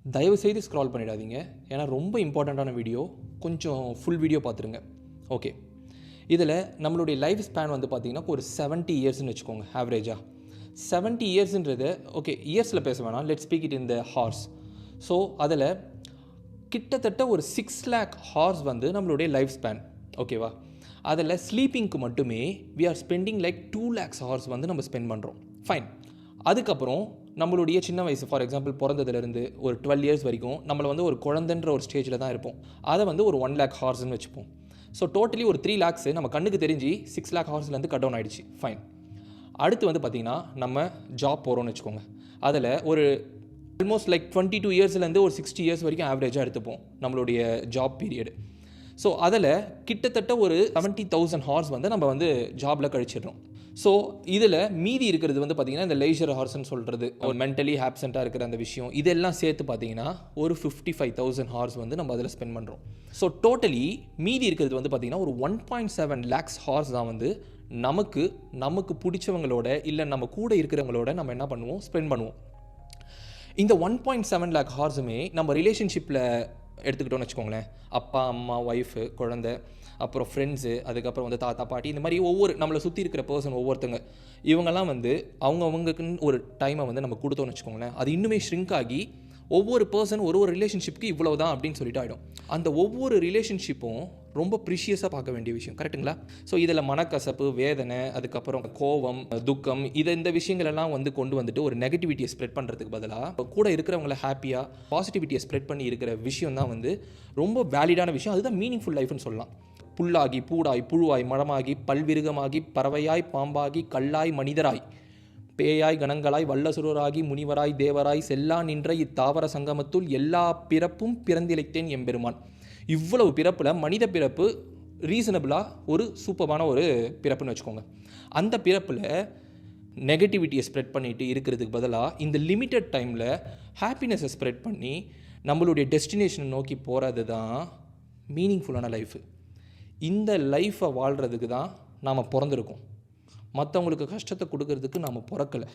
தயவுசெய்து ஸ்க்ரால் பண்ணிடாதீங்க. ஏன்னா ரொம்ப இம்பார்ட்டண்ட்டான வீடியோ. கொஞ்சம் ஃபுல் வீடியோ பார்த்துருங்க. ஓகே, இதில் நம்மளுடைய லைஃப் ஸ்பேன் வந்து பார்த்திங்கன்னா ஒரு 70 இயர்ஸ்னு வச்சுக்கோங்க ஆவரேஜாக. 70 இயர்ஸுன்றது ஓகே இயர்ஸில் பேச வேணாம், let speak it in the hours. So அதில் கிட்டத்தட்ட ஒரு 6 lakh ஹார்ஸ் வந்து நம்மளுடைய லைஃப் ஸ்பேன். ஓகேவா? அதில் ஸ்லீப்பிங்க்கு மட்டுமே we are spending like 2 lakhs hours வந்து நம்ம ஸ்பெண்ட் பண்ணுறோம். ஃபைன். அதுக்கப்புறம் நம்மளுடைய சின்ன வயசு, ஃபார் எக்ஸாம்பிள் பிறந்ததுலேருந்து ஒரு 12 இயர்ஸ் வரைக்கும் நம்மளை வந்து ஒரு குழந்தைன்ற ஒரு ஸ்டேஜில் தான் இருப்போம். அதை வந்து ஒரு 1 lakh ஹார்ஸ்ன்னு வச்சுப்போம். ஸோ டோட்டலி ஒரு 3 lakhs நம்ம கண்ணுக்கு தெரிஞ்சு 6 lakh ஹார்ஸ்லேருந்து கட் டவுன் ஆகிடுச்சு. ஃபைன். அடுத்து வந்து பார்த்திங்கன்னா நம்ம ஜாப் போகிறோம்னு வச்சுக்கோங்க. அதில் ஒரு ஆல்மோஸ்ட் லைக் 22 இயர்ஸ்லேருந்து ஒரு 60 இயர்ஸ் வரைக்கும் ஆவரேஜாக எடுத்துப்போம் நம்மளுடைய ஜாப் பீரியடு. ஸோ அதில் கிட்டத்தட்ட ஒரு 70,000 ஹார்ஸ் வந்து நம்ம வந்து ஜாபில் கழிச்சிடுறோம். ஸோ இதில் மீதி இருக்கிறது வந்து பார்த்திங்கன்னா இந்த லேஷர் ஹார்ஸ்ன்னு சொல்கிறது, ஒரு மென்டலி ஆப்சென்ட்டாக இருக்கிற அந்த விஷயம், இதெல்லாம் சேர்த்து பார்த்திங்கன்னா ஒரு 55,000 ஹார்ஸ் வந்து நம்ம அதில் ஸ்பெண்ட் பண்ணுறோம். ஸோ டோட்டலி மீதி இருக்கிறது வந்து பார்த்திங்கன்னா ஒரு 1.7 lakhs ஹார்ஸ் தான் வந்து நமக்கு பிடிச்சவங்களோட இல்லை நம்ம கூட இருக்கிறவங்களோட நம்ம என்ன பண்ணுவோம், ஸ்பெண்ட் பண்ணுவோம். இந்த 1.7 lakh ஹார்ஸுமே நம்ம ரிலேஷன்ஷிப்பில் எடுத்துக்கிட்டோன்னு வச்சுக்கோங்களேன். அப்பா அம்மா ஒய்ஃபு குழந்தை, அப்புறம் ஃப்ரெண்ட்ஸு, அதுக்கப்புறம் வந்து தாத்தா பாட்டி, இந்த மாதிரி ஒவ்வொரு நம்மளை சுற்றி இருக்கிற பர்சன் ஒவ்வொருத்தங்க, இவங்கெல்லாம் வந்து அவங்கவுங்களுக்குன்னு ஒரு டைமை வந்து நம்ம கொடுத்தோன்னு வச்சுக்கோங்களேன். அது இன்னுமே ஷ்ரிங்க் ஆகி ஒவ்வொரு பர்சன் ஒரு ரிலேஷன்ஷிப்புக்கு இவ்வளோ தான் அப்படின்னு சொல்லிட்டு ஆகிடும். அந்த ஒவ்வொரு ரிலேஷன்ஷிப்பும் ரொம்ப ப்ரிஷியஸாக பார்க்க வேண்டிய விஷயம். கரெக்டுங்களா? ஸோ இதில் மனக்கசப்பு, வேதனை, அதுக்கப்புறம் கோபம், துக்கம், இந்த விஷயங்களெல்லாம் வந்து கொண்டு வந்துட்டு ஒரு நெகட்டிவிட்டியை ஸ்ப்ரெட் பண்ணுறதுக்கு பதிலாக கூட இருக்கிறவங்கள ஹாப்பியாக பாசிட்டிவிட்டியை ஸ்ப்ரெட் பண்ணி இருக்கிற விஷயம் தான் வந்து ரொம்ப வேலிடான விஷயம். அதுதான் மீனிங்ஃபுல் லைஃப்னு சொல்லலாம். புல்லாகி பூடாய் புழுவாய் மரமாகி பல்விருகமாகி பறவையாய் பாம்பாகி கல்லாய் மனிதராய் பேயாய் கணங்களாய் வல்லசுரராகி முனிவராய் தேவராய் செல்லா நின்ற இத்தாவர சங்கமத்துள் எல்லா பிறப்பும் பிறந்திழைத்தேன் எம்பெருமான். இவ்வளவு பிறப்பில் மனித பிறப்பு ரீசனபிளாக ஒரு சூப்பரான ஒரு பிறப்புன்னு வச்சுக்கோங்க. அந்த பிறப்பில் நெகட்டிவிட்டியை ஸ்ப்ரெட் பண்ணிட்டு இருக்கிறதுக்கு பதிலாக இந்த லிமிட்டட் டைமில் ஹாப்பினஸை ஸ்ப்ரெட் பண்ணி நம்மளுடைய டெஸ்டினேஷனை நோக்கி போகிறது தான் மீனிங்ஃபுல்லான லைஃபு. இந்த லைஃப்பை வாழ்கிறதுக்கு தான் நாம் பிறந்திருக்கோம். மற்றவங்களுக்கு கஷ்டத்தை கொடுக்கறதுக்கு நாம் பிறக்கலை.